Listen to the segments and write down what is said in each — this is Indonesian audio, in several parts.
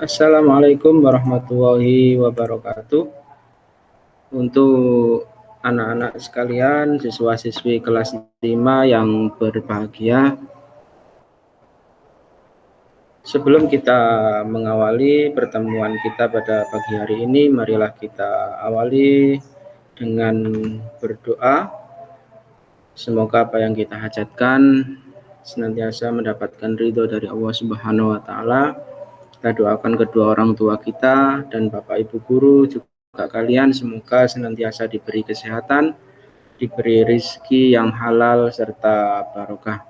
Assalamualaikum warahmatullahi wabarakatuh. Untuk anak-anak sekalian, siswa-siswi kelas 5 yang berbahagia, sebelum kita mengawali pertemuan kita pada pagi hari ini, marilah kita awali dengan berdoa. Semoga apa yang kita hajatkan senantiasa mendapatkan ridho dari Allah Subhanahu wa Ta'ala. Kita doakan kedua orang tua kita dan Bapak Ibu guru juga kalian semoga senantiasa diberi kesehatan, diberi rizki yang halal serta barokah.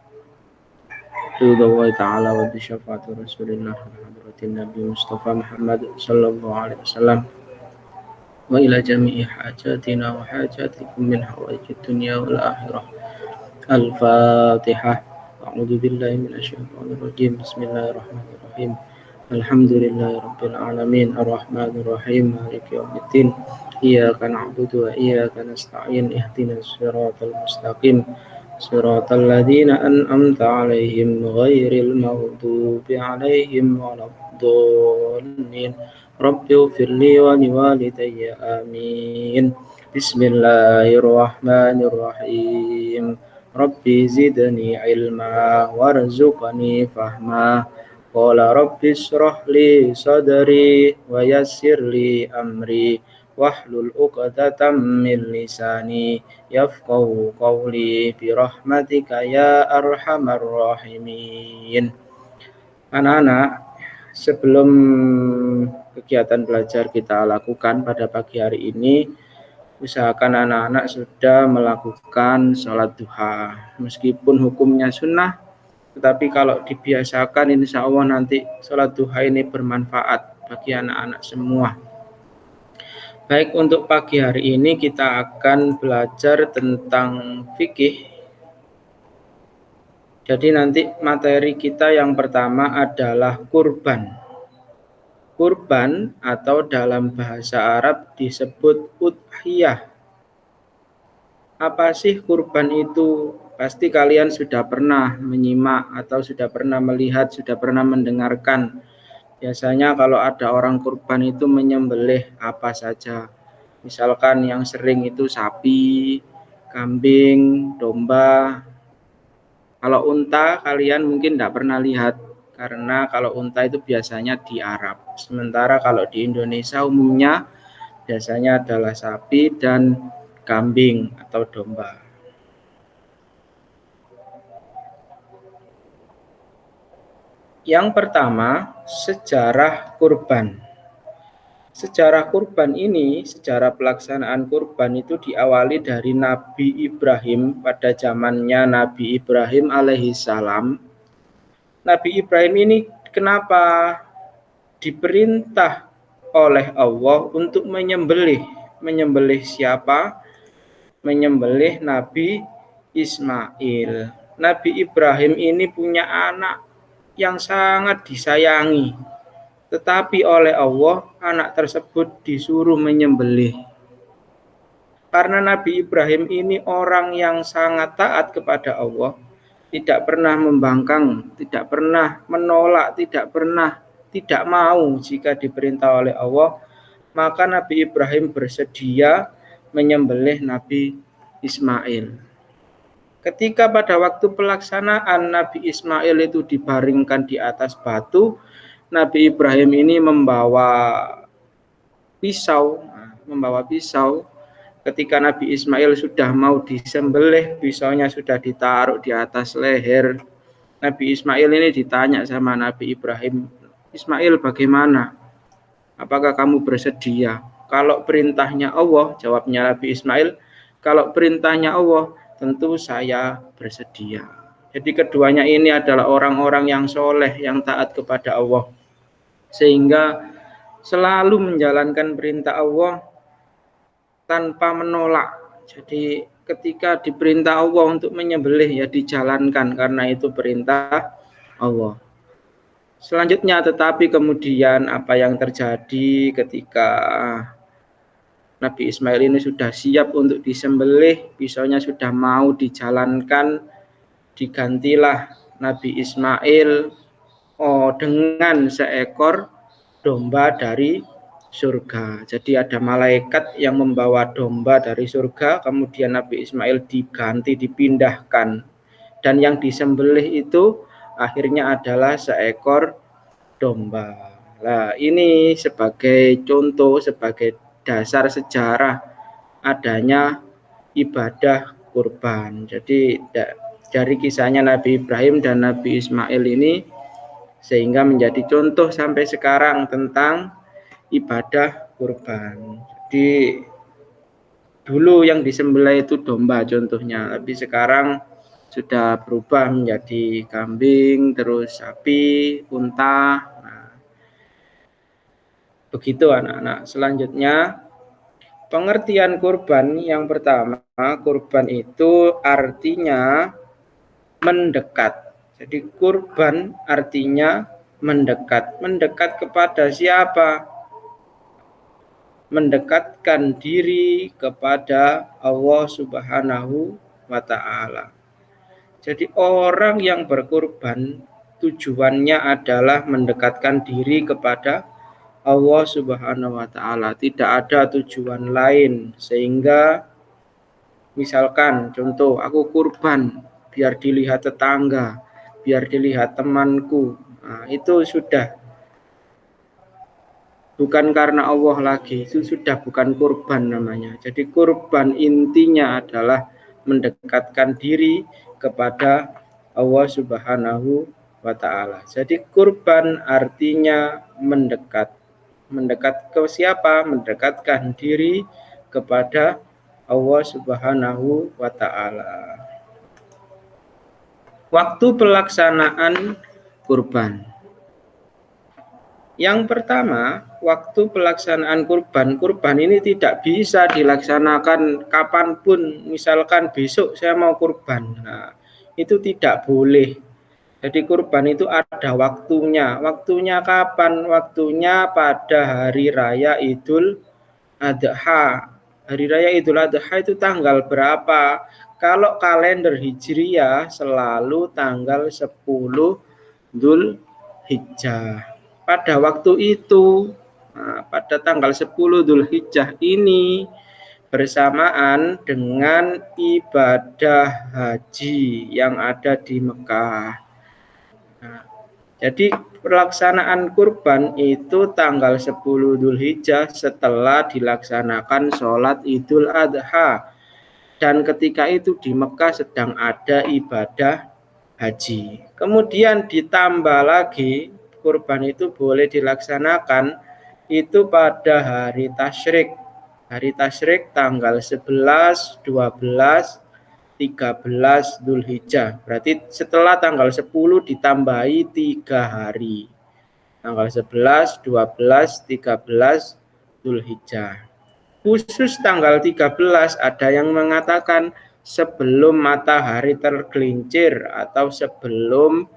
Ridho ta'ala wa bisyafaati Rasulillah hadratin Nabi Mustafa Muhammad sallallahu alaihi wasallam wa ila jami'i hajatina wa hajatikum min hawaijid dunya wal akhirah. Al-Fatihah. A'udzu billahi minasyaitonir rajim. Bismillahirrahmanirrahim. Alhamdulillahirabbil alamin arrahmanir rahim maliki yaumiddin. Iyyaka na'budu wa iyyaka nasta'in ihdinas siratal mustaqim. Siratal ladzina an'amta 'alaihim ghairil maghdubi 'alaihim waladdallin. Rabbighfirli wa liwalidayya amin. Bismillahirrahmanirrahim. Rabbi zidni ilma warzuqni fahma. Qala rabbi shrah li sadri wa yassir li amri wahlul 'uqdatam min lisani yafqahu qawli bi rahmatika ya arhamar rahimin. Anak-anak, sebelum kegiatan belajar kita lakukan pada pagi hari ini, usahakan anak-anak sudah melakukan sholat duha. Meskipun hukumnya sunnah, tetapi kalau dibiasakan insya Allah nanti sholat duha ini bermanfaat bagi anak-anak semua. Baik, untuk pagi hari ini kita akan belajar tentang fikih. Jadi nanti materi kita yang pertama adalah kurban. Kurban atau dalam bahasa Arab disebut udhiyah. Apa sih kurban itu? Pasti kalian sudah pernah menyimak atau sudah pernah melihat, sudah pernah mendengarkan. Biasanya kalau ada orang kurban itu menyembelih apa saja. Misalkan yang sering itu sapi, kambing, domba. Kalau unta kalian mungkin tidak pernah lihat. Karena kalau unta itu biasanya di Arab. Sementara kalau di Indonesia umumnya biasanya adalah sapi dan kambing atau domba. Yang pertama, sejarah kurban. Sejarah kurban ini, sejarah pelaksanaan kurban itu diawali dari Nabi Ibrahim pada zamannya Nabi Ibrahim alaihissalam. Nabi Ibrahim ini kenapa diperintah oleh Allah untuk menyembelih? Menyembelih siapa? Menyembelih Nabi Ismail. Nabi Ibrahim ini punya anak yang sangat disayangi. Tetapi oleh Allah, anak tersebut disuruh menyembelih. Karena Nabi Ibrahim ini orang yang sangat taat kepada Allah, tidak pernah membangkang, tidak pernah menolak, tidak mau jika diperintah oleh Allah, maka Nabi Ibrahim bersedia menyembelih Nabi Ismail. Ketika pada waktu pelaksanaan Nabi Ismail itu dibaringkan di atas batu, Nabi Ibrahim ini membawa pisau. Ketika Nabi Ismail sudah mau disembelih, pisaunya sudah ditaruh di atas leher. Nabi Ismail ini ditanya sama Nabi Ibrahim, Ismail bagaimana? Apakah kamu bersedia? Kalau perintahnya Allah, jawabnya Nabi Ismail, kalau perintahnya Allah, tentu saya bersedia. Jadi keduanya ini adalah orang-orang yang soleh, yang taat kepada Allah. Sehingga selalu menjalankan perintah Allah tanpa menolak. Jadi ketika diperintah Allah untuk menyembelih ya dijalankan karena itu perintah Allah. Selanjutnya tetapi kemudian apa yang terjadi ketika Nabi Ismail ini sudah siap untuk disembelih, pisaunya sudah mau dijalankan, digantilah Nabi Ismail dengan seekor domba dari surga. Jadi ada malaikat yang membawa domba dari surga, kemudian Nabi Ismail diganti, dipindahkan, dan yang disembelih itu akhirnya adalah seekor domba. Nah, ini sebagai contoh, sebagai dasar sejarah adanya ibadah kurban. Jadi dari kisahnya Nabi Ibrahim dan Nabi Ismail ini sehingga menjadi contoh sampai sekarang tentang ibadah kurban. Jadi dulu yang disembelih itu domba contohnya, tapi sekarang sudah berubah menjadi kambing, terus sapi, unta. Nah, begitu anak-anak. Selanjutnya pengertian kurban yang pertama, kurban itu artinya mendekat. Jadi kurban artinya mendekat. Mendekat kepada siapa? Mendekatkan diri kepada Allah Subhanahu wa Ta'ala. Jadi orang yang berkurban tujuannya adalah mendekatkan diri kepada Allah Subhanahu wa Ta'ala. Tidak ada tujuan lain, sehingga misalkan contoh aku kurban biar dilihat tetangga, biar dilihat temanku. Nah, itu sudah bukan karena Allah lagi, itu sudah bukan kurban namanya. Jadi kurban intinya adalah mendekatkan diri kepada Allah Subhanahu wa Ta'ala. Jadi kurban artinya mendekat. Mendekat ke siapa? Mendekatkan diri kepada Allah Subhanahu wa Ta'ala. Waktu pelaksanaan kurban. Yang pertama, waktu pelaksanaan kurban ini tidak bisa dilaksanakan kapanpun. Misalkan besok saya mau kurban, nah, itu tidak boleh. Jadi kurban itu ada waktunya. Waktunya kapan? Waktunya pada hari raya Idul Adha. Hari raya Idul Adha itu tanggal berapa? Kalau kalender Hijriah selalu tanggal 10 Dzul Hijjah. Pada waktu itu, pada tanggal 10 Dzul Hijjah ini bersamaan dengan ibadah haji yang ada di Mekah. Nah, jadi pelaksanaan kurban itu tanggal 10 Dzul Hijjah setelah dilaksanakan sholat Idul Adha. Dan ketika itu di Mekah sedang ada ibadah haji. Kemudian ditambah lagi kurban itu boleh dilaksanakan itu pada hari tasyrik. Hari tasyrik tanggal 11, 12, 13 Dzul Hijjah. Berarti setelah tanggal 10 ditambahi 3 hari. Tanggal 11, 12, 13 Dzul Hijjah. Khusus tanggal 13 ada yang mengatakan sebelum matahari tergelincir atau sebelum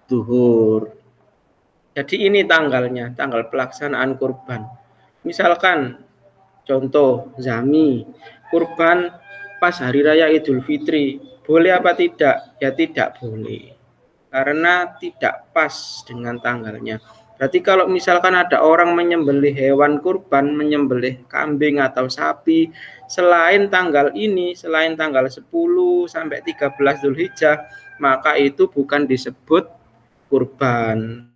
zuhur. Jadi ini tanggalnya, tanggal pelaksanaan kurban. Misalkan contoh Zami, kurban pas hari raya Idul Fitri, boleh apa tidak? Ya tidak boleh, karena tidak pas dengan tanggalnya. Berarti kalau misalkan ada orang menyembelih hewan kurban, menyembelih kambing atau sapi, selain tanggal ini, selain tanggal 10 sampai 13 Dzulhijjah, maka itu bukan disebut kurban.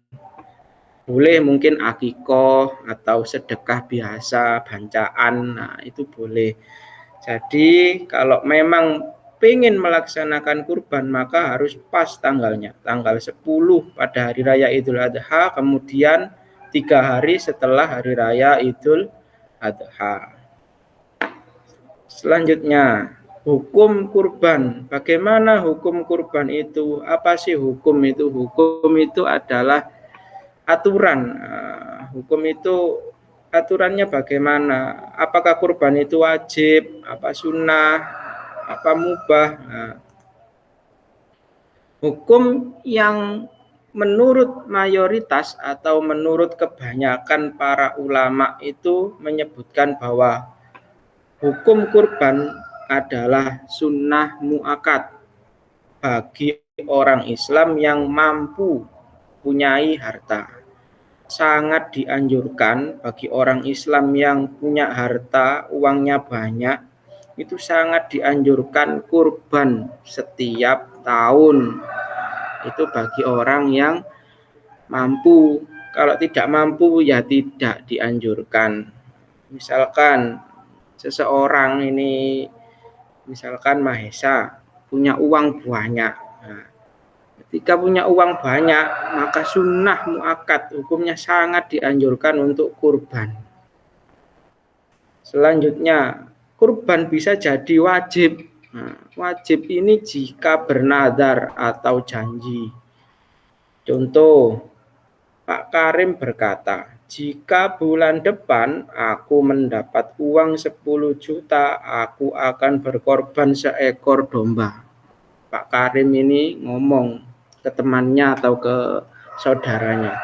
Boleh mungkin akikoh atau sedekah biasa, bancaan, nah itu boleh. Jadi kalau memang pengen melaksanakan kurban maka harus pas tanggalnya, tanggal 10 pada hari raya Idul Adha, kemudian 3 hari setelah hari raya Idul Adha. Selanjutnya, hukum kurban. Bagaimana hukum kurban itu? Apa sih hukum itu? Hukum itu adalah aturan. Hukum itu aturannya bagaimana? Apakah kurban itu wajib? Apa sunnah? Apa mubah? Nah, hukum yang menurut mayoritas atau menurut kebanyakan para ulama itu menyebutkan bahwa hukum kurban adalah sunnah muakkad bagi orang Islam yang mampu punyai harta. sangat dianjurkan bagi orang Islam yang punya harta, uangnya banyak, itu sangat dianjurkan kurban setiap tahun. Itu bagi orang yang mampu. Kalau tidak mampu ya tidak dianjurkan. Misalkan seseorang ini, misalkan Mahesa, punya uang banyak. Nah, ketika punya uang banyak, maka sunnah muakkad hukumnya sangat dianjurkan untuk kurban. Selanjutnya, kurban bisa jadi wajib. Nah, wajib ini jika bernadar atau janji. Contoh, Pak Karim berkata, jika bulan depan aku mendapat uang 10 juta, aku akan berkorban seekor domba. Pak Karim ini ngomong ke temannya atau ke saudaranya.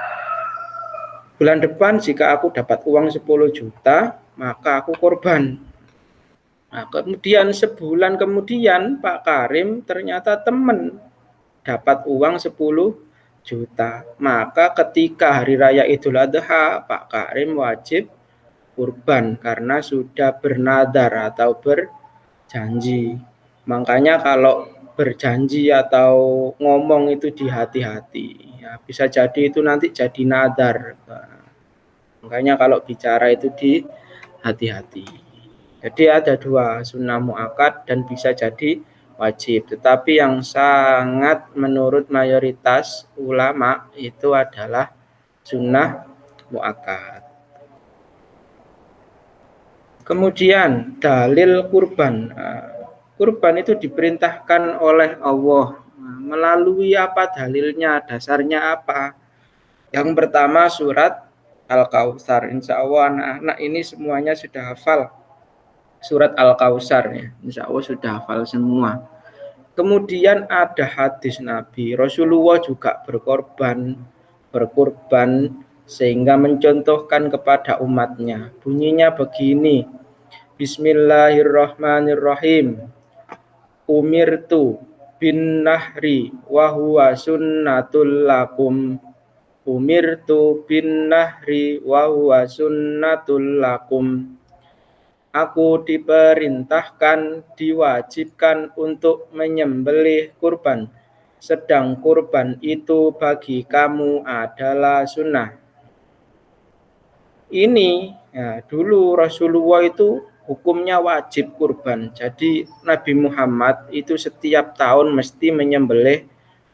Bulan depan jika aku dapat uang 10 juta, maka aku korban. Nah, kemudian sebulan kemudian Pak Karim ternyata teman dapat uang 10 juta. Maka ketika hari raya Idul Adha, Pak Karim wajib kurban karena sudah bernadar atau berjanji. Makanya kalau berjanji atau ngomong itu dihati-hati. Ya, bisa jadi itu nanti jadi nadar. Makanya kalau bicara itu dihati-hati. Jadi ada dua, sunnah muakkad dan bisa jadi wajib. Tetapi yang sangat menurut mayoritas ulama itu adalah sunnah muakkad. Kemudian dalil kurban. Kurban itu diperintahkan oleh Allah. Melalui apa dalilnya, dasarnya apa? Yang pertama surat Al-Kautsar. Insya Allah anak-anak ini semuanya sudah hafal surat Al-Kautsar ya. Insya Allah sudah hafal semua. Kemudian ada hadis Nabi, Rasulullah juga berkorban sehingga mencontohkan kepada umatnya. Bunyinya begini, Bismillahirrahmanirrahim. Umirtu bin nahri wa huwa sunnatul lakum. Umirtu bin nahri wa huwa sunnatul lakum. Aku diperintahkan, diwajibkan untuk menyembelih kurban, sedang kurban itu bagi kamu adalah sunnah. Ini ya, dulu Rasulullah itu hukumnya wajib kurban. Jadi Nabi Muhammad itu setiap tahun mesti menyembelih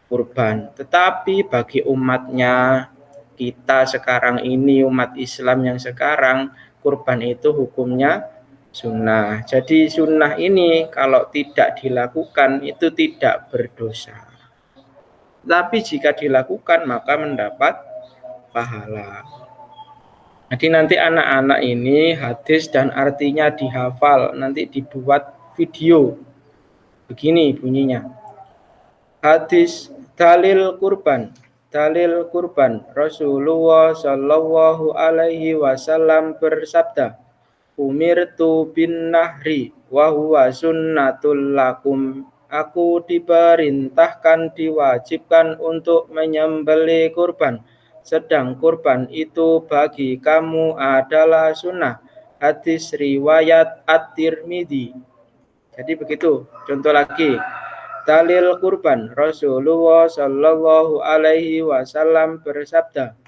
kurban. Tetapi bagi umatnya, kita sekarang ini, umat Islam yang sekarang, kurban itu hukumnya sunnah. Jadi sunnah ini kalau tidak dilakukan itu tidak berdosa. Tapi jika dilakukan maka mendapat pahala. Jadi nanti anak-anak ini hadis dan artinya dihafal, nanti dibuat video. Begini bunyinya. Hadis dalil kurban. Dalil kurban. Rasulullah Shallallahu alaihi wasallam bersabda, Umirtu bin nahri wa huwa sunnatul lakum. Aku diperintahkan, diwajibkan untuk menyembelih kurban, sedang kurban itu bagi kamu adalah sunnah. Hadis riwayat At-Tirmidzi. Jadi begitu. Contoh lagi. Dalil kurban. Rasulullah Shallallahu alaihi wasallam bersabda,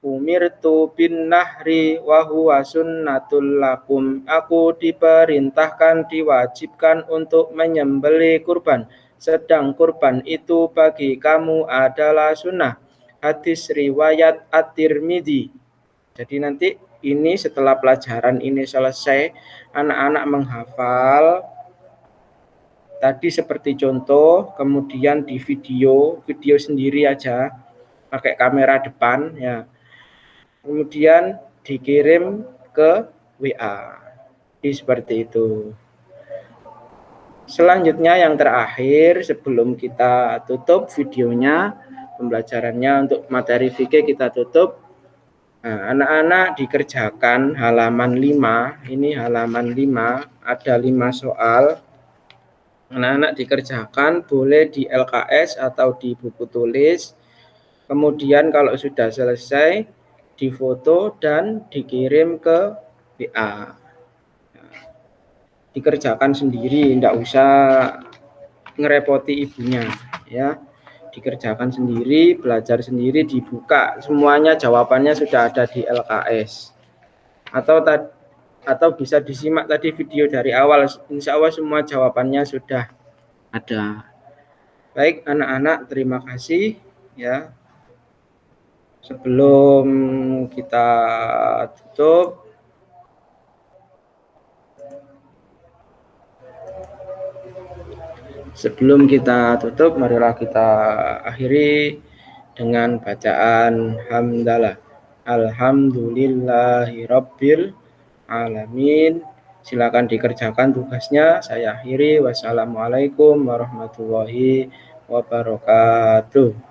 Umirtu bin nahri wa huwa sunnatul lakum. Aku diperintahkan, diwajibkan untuk menyembelih kurban, sedang kurban itu bagi kamu adalah sunnah. Hadis riwayat At-Tirmidzi. Jadi nanti ini setelah pelajaran ini selesai, anak-anak menghafal tadi seperti contoh, kemudian di video sendiri aja pakai kamera depan ya. Kemudian dikirim ke WA. Jadi seperti itu. Selanjutnya yang terakhir sebelum kita tutup videonya, pembelajarannya untuk materi fikih kita tutup. Nah, anak-anak dikerjakan halaman 5. Ini halaman 5, ada 5 soal. Anak-anak dikerjakan boleh di LKS atau di buku tulis. Kemudian kalau sudah selesai difoto dan dikirim ke WA. Dikerjakan sendiri, tidak usah ngerepoti ibunya ya. Dikerjakan sendiri, belajar sendiri, dibuka semuanya, jawabannya sudah ada di LKS. Atau bisa disimak tadi video dari awal, insya Allah semua jawabannya sudah ada. Baik anak-anak, terima kasih ya. Sebelum kita tutup, marilah kita akhiri dengan bacaan hamdalah. Alhamdulillahirabbil alamin. Silakan dikerjakan tugasnya. Saya akhiri. Wassalamualaikum warahmatullahi wabarakatuh.